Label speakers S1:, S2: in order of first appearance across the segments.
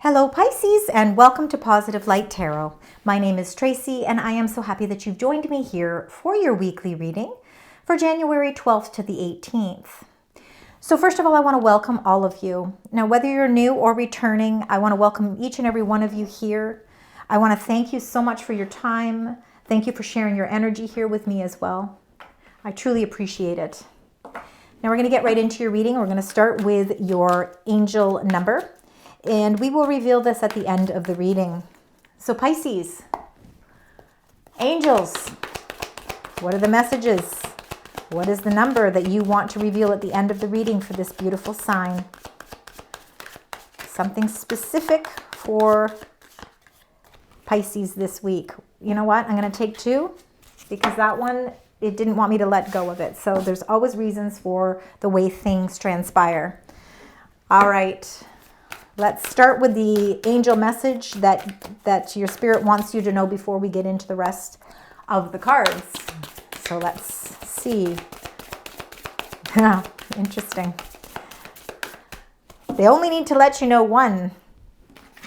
S1: Hello Pisces, and welcome to Positive Light Tarot. My name is Tracy and I am so happy that you've joined me here for your weekly reading for January 12th to the 18th. So first of all, I want to welcome all of you. Now, whether you're new or returning, I want to welcome each and every one of you here. I want to thank you so much for your time. Thank you for sharing your energy here with me as well. I truly appreciate it. Now we're going to get right into your reading. We're going to start with your angel number. And we will reveal this at the end of the reading. So Pisces, angels, what are the messages? What is the number that you want to reveal at the end of the reading for this beautiful sign? Something specific for Pisces this week. You know what? I'm going to take two because that one, it didn't want me to let go of it. So there's always reasons for the way things transpire. All right. Let's start with the angel message that your spirit wants you to know before we get into the rest of the cards. So let's see. Interesting. They only need to let you know one.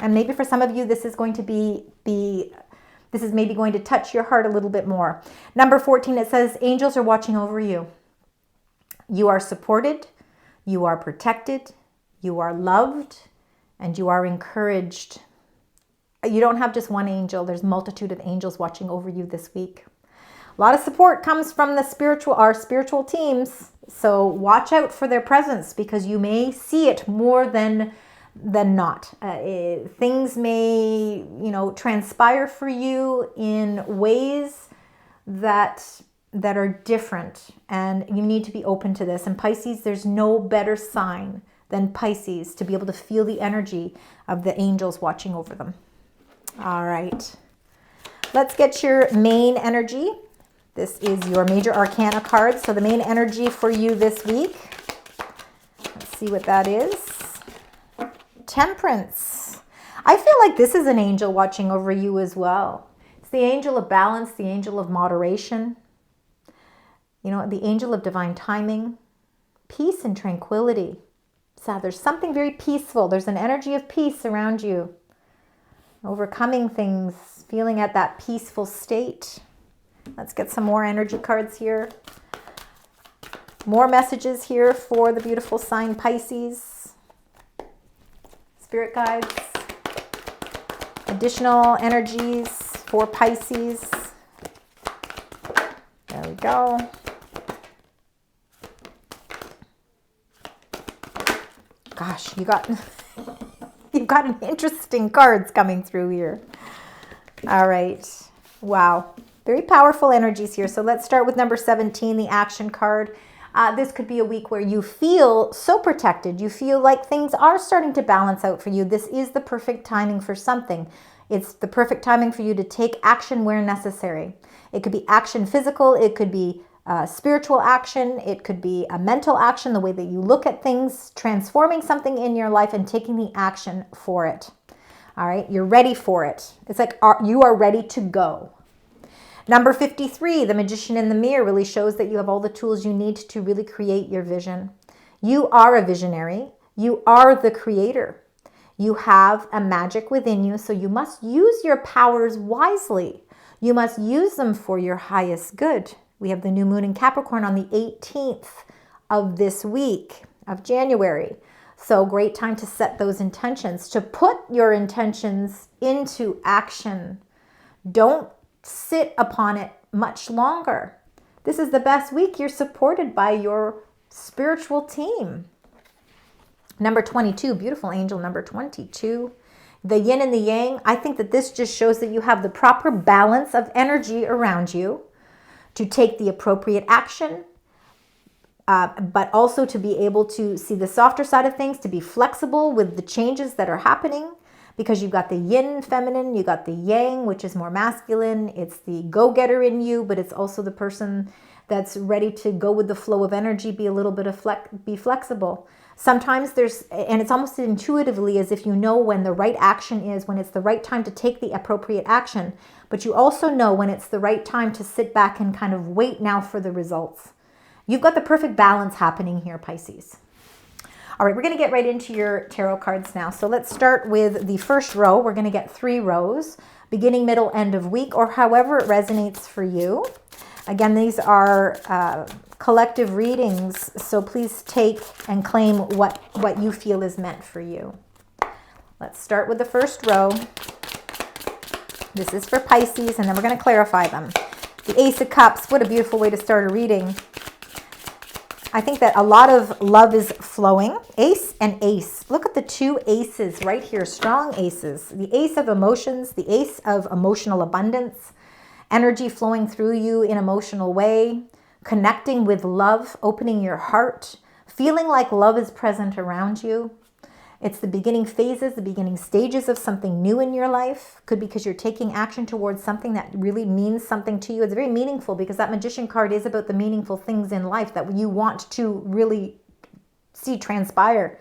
S1: And maybe for some of you, this is going to this is maybe going to touch your heart a little bit more. Number 14, it says, angels are watching over you. You are supported. You are protected. You are loved. And you are encouraged. You don't have just one angel. There's a multitude of angels watching over you this week. A lot of support comes from our spiritual teams. So watch out for their presence because you may see it more than not. Things may, transpire for you in ways that are different. And you need to be open to this. And Pisces, there's no better sign than Pisces to be able to feel the energy of the angels watching over them. All right. Let's get your main energy. This is your major arcana card. So the main energy for you this week. Let's see what that is. Temperance. I feel like this is an angel watching over you as well. It's the angel of balance, the angel of moderation. The angel of divine timing, peace and tranquility. So there's something very peaceful. There's an energy of peace around you. Overcoming things, feeling at that peaceful state. Let's get some more energy cards here. More messages here for the beautiful sign Pisces. Spirit guides. Additional energies for Pisces. There we go. Gosh, you've got an interesting cards coming through here. All right. Wow. Very powerful energies here. So let's start with number 17, the action card. This could be a week where you feel so protected. You feel like things are starting to balance out for you. This is the perfect timing for something. It's the perfect timing for you to take action where necessary. It could be action physical. It could be spiritual action. It could be a mental action, the way that you look at things, transforming something in your life and taking the action for it. All right, you're ready for it. It's like you are ready to go. Number 53, the magician in the mirror, really shows that you have all the tools you need to really create your vision. You are a visionary. You are the creator. You have a magic within you, so you must use your powers wisely. You must use them for your highest good. We have the new moon in Capricorn on the 18th of this week of January. So great time to set those intentions, to put your intentions into action. Don't sit upon it much longer. This is the best week. You're supported by your spiritual team. Number 22, beautiful angel number 22. The yin and the yang. I think that this just shows that you have the proper balance of energy around you to take the appropriate action, but also to be able to see the softer side of things, to be flexible with the changes that are happening, because you've got the yin feminine, you got the yang, which is more masculine. It's the go-getter in you, but it's also the person that's ready to go with the flow of energy, be a little bit of be flexible. Sometimes and it's almost intuitively as if you know when the right action is, when it's the right time to take the appropriate action, but you also know when it's the right time to sit back and kind of wait now for the results. You've got the perfect balance happening here, Pisces. All right, we're going to get right into your tarot cards now. So let's start with the first row. We're going to get 3 rows, beginning, middle, end of week, or however it resonates for you. Again, these are collective readings, so please take and claim what you feel is meant for you. Let's start with the first row. This is for Pisces, and then we're going to clarify them. The Ace of Cups, what a beautiful way to start a reading. I think that a lot of love is flowing. Ace and ace. Look at the 2 aces right here, strong aces. The ace of emotions, the ace of emotional abundance, energy flowing through you in an emotional way, connecting with love, opening your heart, feeling like love is present around you. It's the beginning phases, the beginning stages of something new in your life. Could be because you're taking action towards something that really means something to you. It's very meaningful because that Magician card is about the meaningful things in life that you want to really see transpire.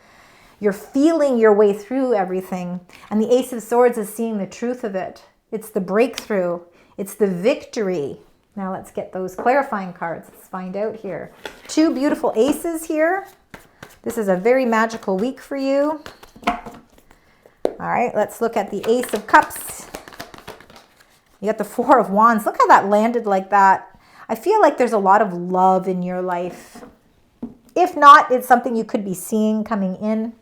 S1: You're feeling your way through everything. And the Ace of Swords is seeing the truth of it. It's the breakthrough. It's the victory. Now let's get those clarifying cards. Let's find out here. 2 beautiful aces here. This is a very magical week for you. All right, let's look at the Ace of Cups. You got the 4 of Wands. Look how that landed like that. I feel like there's a lot of love in your life. If not, it's something you could be seeing coming in.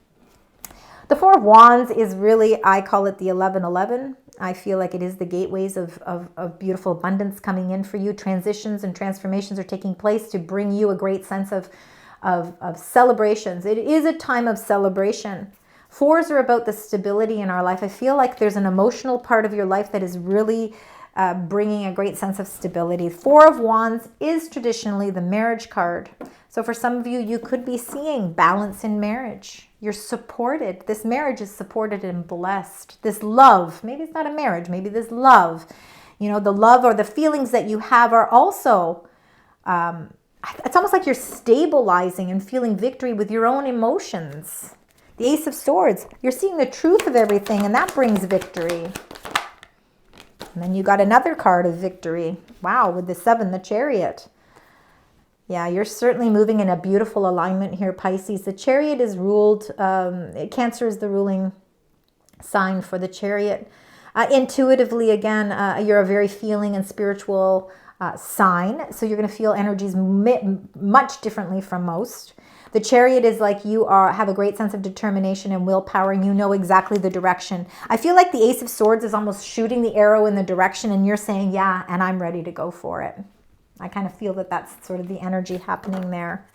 S1: The 4 of Wands is really, I call it the 1111. I feel like it is the gateways of beautiful abundance coming in for you. Transitions and transformations are taking place to bring you a great sense of celebrations. It is a time of celebration. 4s are about the stability in our life. I feel like there's an emotional part of your life that is really bringing a great sense of stability. 4 of Wands is traditionally the marriage card. So for some of you, you could be seeing balance in marriage. You're supported. This marriage is supported and blessed. This love, maybe it's not a marriage, maybe this love, the love or the feelings that you have are also it's almost like you're stabilizing and feeling victory with your own emotions. The Ace of Swords, you're seeing the truth of everything, and that brings victory. And then you got another card of victory. Wow, with the 7, the Chariot. Yeah, you're certainly moving in a beautiful alignment here, Pisces. The Chariot is ruled, Cancer is the ruling sign for the Chariot. Intuitively, again, you're a very feeling and spiritual sign, so you're going to feel energies much differently from most. The Chariot is like you have a great sense of determination and willpower, and you know exactly the direction. I feel like the Ace of Swords is almost shooting the arrow in the direction, and you're saying, yeah, and I'm ready to go for it. I kind of feel that that's sort of the energy happening there.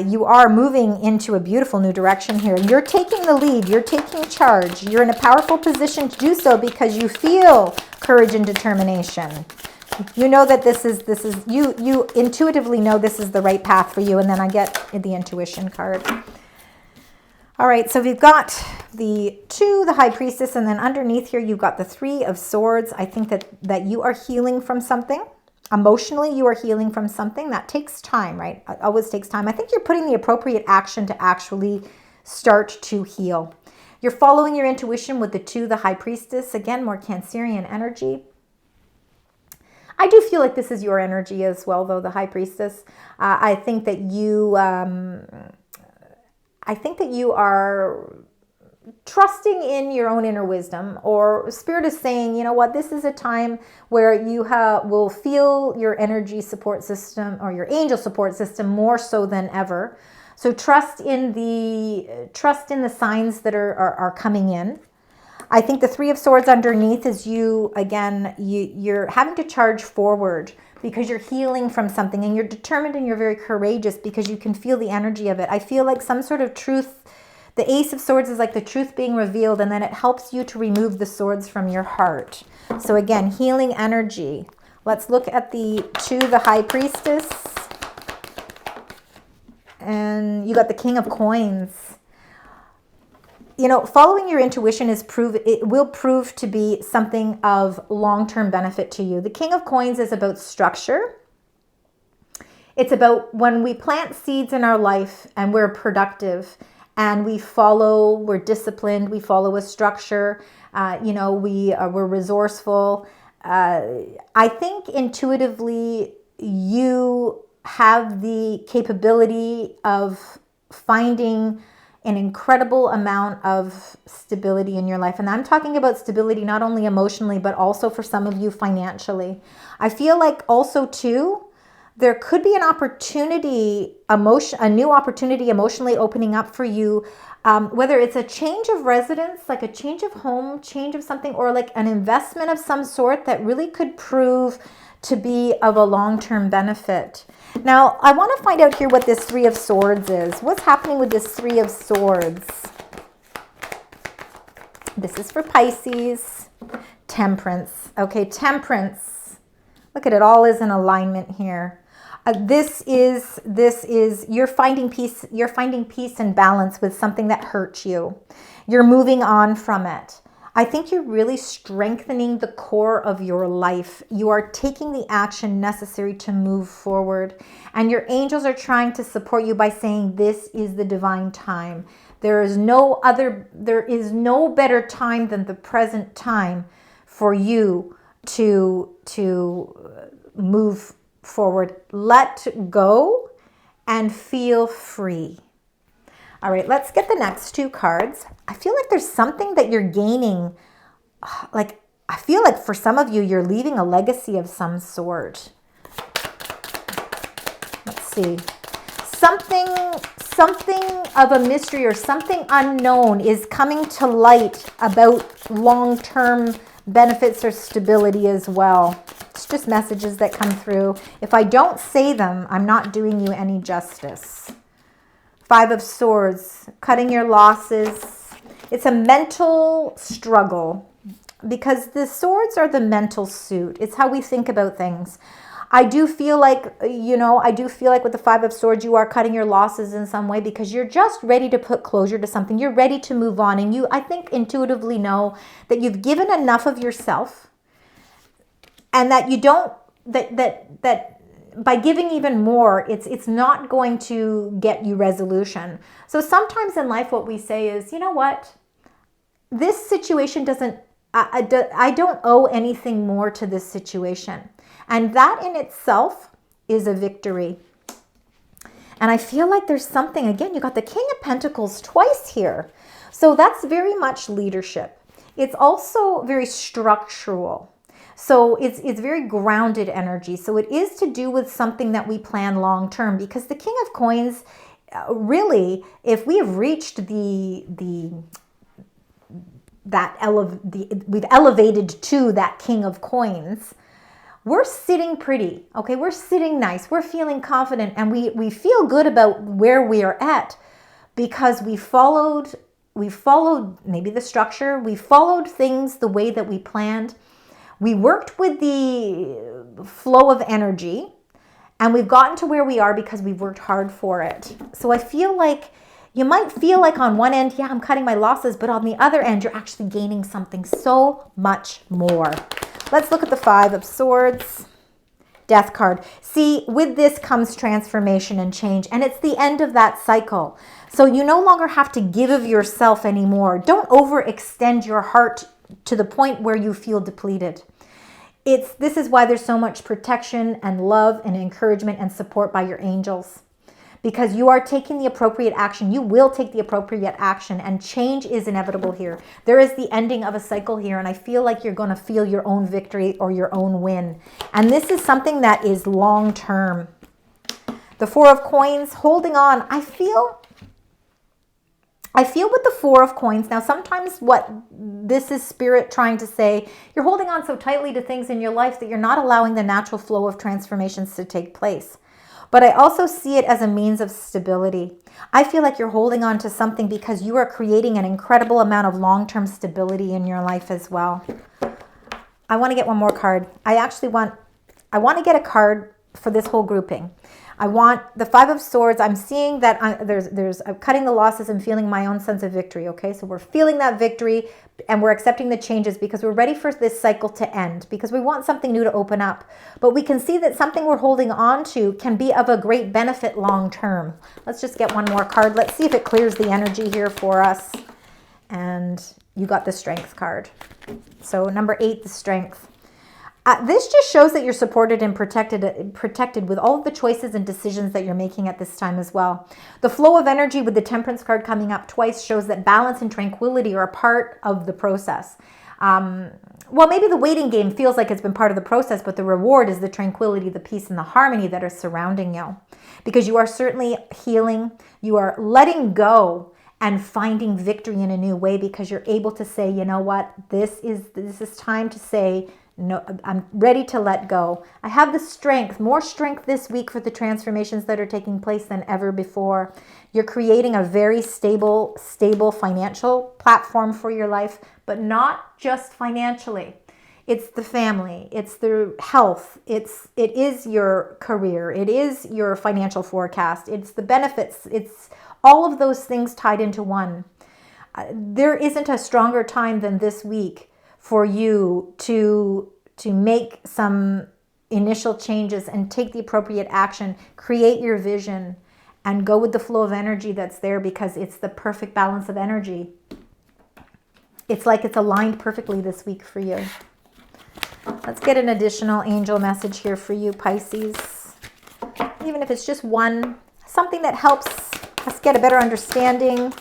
S1: You are moving into a beautiful new direction here. You're taking the lead. You're taking charge. You're in a powerful position to do so because you feel courage and determination. You know that this is you intuitively know this is the right path for you, and then I get the intuition card. All right, so we've got the 2, the High Priestess, and then underneath here you've got the 3 of Swords. I think that you are healing from something. Emotionally, you are healing from something. That takes time, right? It always takes time. I think you're putting the appropriate action to actually start to heal. You're following your intuition with the 2, the High Priestess. Again, more Cancerian energy. I do feel like this is your energy as well, though, the High Priestess. I think that you are trusting in your own inner wisdom, or Spirit is saying, you know what, this is a time where you will feel your energy support system or your angel support system more so than ever. So trust in the signs that are coming in. I think the 3 of Swords underneath is you, again, you're having to charge forward because you're healing from something, and you're determined and you're very courageous because you can feel the energy of it. I feel like some sort of truth. The Ace of Swords is like the truth being revealed, and then it helps you to remove the swords from your heart. So again, healing energy. Let's look at the 2, the High Priestess. And you got the King of Coins. Following your intuition will prove to be something of long-term benefit to you. The King of Coins is about structure. It's about when we plant seeds in our life and we're productive and we're disciplined, we follow a structure, we're resourceful. I think intuitively you have the capability of finding an incredible amount of stability in your life. And I'm talking about stability not only emotionally, but also for some of you financially. I feel like also too, there could be an opportunity, a new opportunity emotionally opening up for you, whether it's a change of residence, like a change of home, change of something, or like an investment of some sort that really could prove to be of a long-term benefit. Now, I want to find out here what this Three of Swords is. What's happening with this Three of Swords? This is for Pisces. Temperance. Okay, Temperance. Look at it, all is in alignment here. This is you're finding peace and balance with something that hurt you. You're moving on from it. I think you're really strengthening the core of your life. You are taking the action necessary to move forward. And your angels are trying to support you by saying this is the divine time. There is no better time than the present time for you to move forward. Let go and feel free. All right, let's get the next two cards. I feel like there's something that you're gaining. Like, I feel like for some of you, you're leaving a legacy of some sort. Let's see. Something of a mystery or something unknown is coming to light about long-term benefits or stability as well. It's just messages that come through. If I don't say them, I'm not doing you any justice. Five of Swords, cutting your losses. It's a mental struggle because the swords are the mental suit. It's how we think about things. I do feel like, with the Five of Swords, you are cutting your losses in some way because you're just ready to put closure to something. You're ready to move on. And you, I think, intuitively know that you've given enough of yourself and that you don't, that by giving even more, it's not going to get you resolution. So sometimes in life what we say is, you know what? This situation doesn't, I don't owe anything more to this situation. And that in itself is a victory. And I feel like there's something, again, you got the King of Pentacles twice here. So that's very much leadership. It's also very structural. So it's very grounded energy. So it is to do with something that we plan long term, because the King of Coins, really, if we have reached we've elevated to that King of Coins, we're sitting pretty, okay? We're sitting nice. We're feeling confident, and we feel good about where we are at because we followed maybe the structure. We followed things the way that we planned. We worked with the flow of energy, and we've gotten to where we are because we've worked hard for it. So I feel like you might feel like on one end, yeah, I'm cutting my losses, but on the other end, you're actually gaining something so much more. Let's look at the Five of Swords, Death card. See, with this comes transformation and change, and it's the end of that cycle. So you no longer have to give of yourself anymore. Don't overextend your heart to the point where you feel depleted. This is why there's so much protection and love and encouragement and support by your angels, because you are taking the appropriate action. You will take the appropriate action, and change is inevitable here. There is the ending of a cycle here, and I feel like you're going to feel your own victory or your own win. And this is something that is long term. The Four of Coins, holding on. I feel with the Four of Coins, now sometimes what this is Spirit trying to say, you're holding on so tightly to things in your life that you're not allowing the natural flow of transformations to take place. But I also see it as a means of stability. I feel like you're holding on to something because you are creating an incredible amount of long-term stability in your life as well. I want to get one more card. I want to get a card for this whole grouping. I want the Five of Swords. I'm seeing that I'm cutting the losses and feeling my own sense of victory. Okay, so we're feeling that victory and we're accepting the changes because we're ready for this cycle to end, because we want something new to open up. But we can see that something we're holding on to can be of a great benefit long term. Let's just get one more card. Let's see if it clears the energy here for us. And you got the Strength card. So number 8, the Strength. This just shows that you're supported and protected with all of the choices and decisions that you're making at this time as well. The flow of energy with the Temperance card coming up twice shows that balance and tranquility are a part of the process. Well, maybe the waiting game feels like it's been part of the process, but the reward is the tranquility, the peace, and the harmony that are surrounding you. Because you are certainly healing, you are letting go and finding victory in a new way, because you're able to say, you know what, this is time to say, no, I'm ready to let go. I have the strength, more strength this week for the transformations that are taking place than ever before. You're creating a very stable financial platform for your life, but not just financially. It's the family, it's the health, it is your career, it is your financial forecast, it's the benefits, it's all of those things tied into one. There isn't a stronger time than this week for you to make some initial changes and take the appropriate action, create your vision, and go with the flow of energy that's there, because it's the perfect balance of energy. It's like it's aligned perfectly this week for you. Let's get an additional angel message here for you, Pisces. Even if it's just one, something that helps us get a better understanding.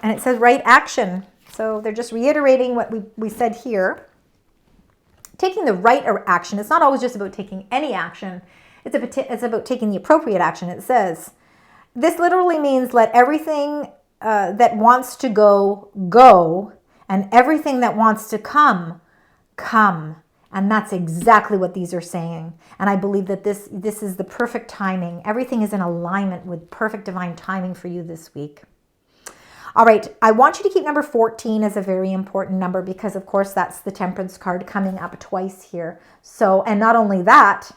S1: And it says right action. So they're just reiterating what we said here. Taking the right action. It's not always just about taking any action. It's about taking the appropriate action. It says, this literally means let everything that wants to go, go, and everything that wants to come, come. And that's exactly what these are saying. And I believe that this is the perfect timing. Everything is in alignment with perfect divine timing for you this week. All right, I want you to keep number 14 as a very important number, because of course that's the Temperance card coming up twice here. So, and not only that,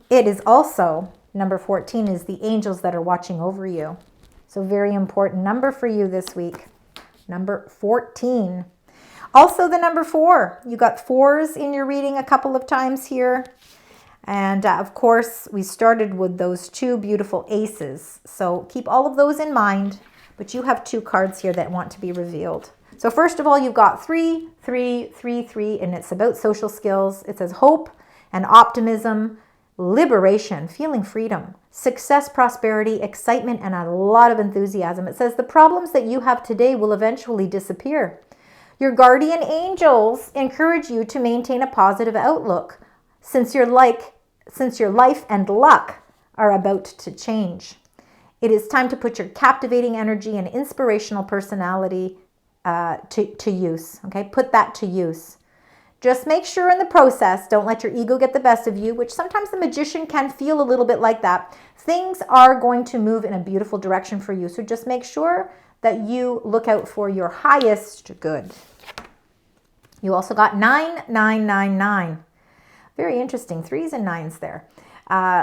S1: it is also, number 14 is the angels that are watching over you. So very important number for you this week, number 14. Also the number 4, you got 4s in your reading a couple of times here. And of course, we started with those 2 beautiful aces. So keep all of those in mind. But you have 2 cards here that want to be revealed. So first of all, you've got 3, 3, 3, 3, and it's about social skills. It says hope and optimism, liberation, feeling freedom, success, prosperity, excitement, and a lot of enthusiasm. It says the problems that you have today will eventually disappear. Your guardian angels encourage you to maintain a positive outlook, since your life and luck are about to change. It is time to put your captivating energy and inspirational personality to use. Okay, put that to use. Just make sure in the process, don't let your ego get the best of you, which sometimes the magician can feel a little bit like that. Things are going to move in a beautiful direction for you. So just make sure that you look out for your highest good. You also got 9, 9, 9, 9. Very interesting, 3s and 9s there.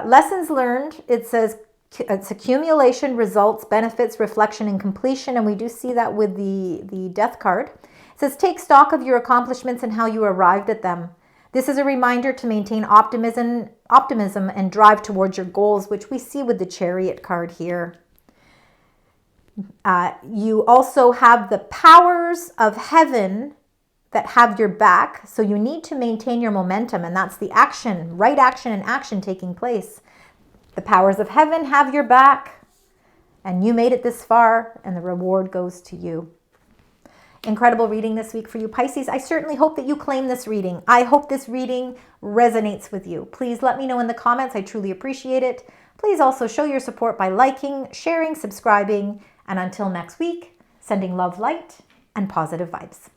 S1: Lessons learned, it says, it's accumulation, results, benefits, reflection, and completion. And we do see that with the Death card. It says, take stock of your accomplishments and how you arrived at them. This is a reminder to maintain optimism and drive towards your goals, which we see with the Chariot card here. You also have the powers of heaven that have your back. So you need to maintain your momentum, and that's the action, right action and action taking place. The powers of heaven have your back, and you made it this far, and the reward goes to you. Incredible reading this week for you, Pisces. I certainly hope that you claim this reading. I hope this reading resonates with you. Please let me know in the comments. I truly appreciate it. Please also show your support by liking, sharing, subscribing, and until next week, sending love, light, and positive vibes.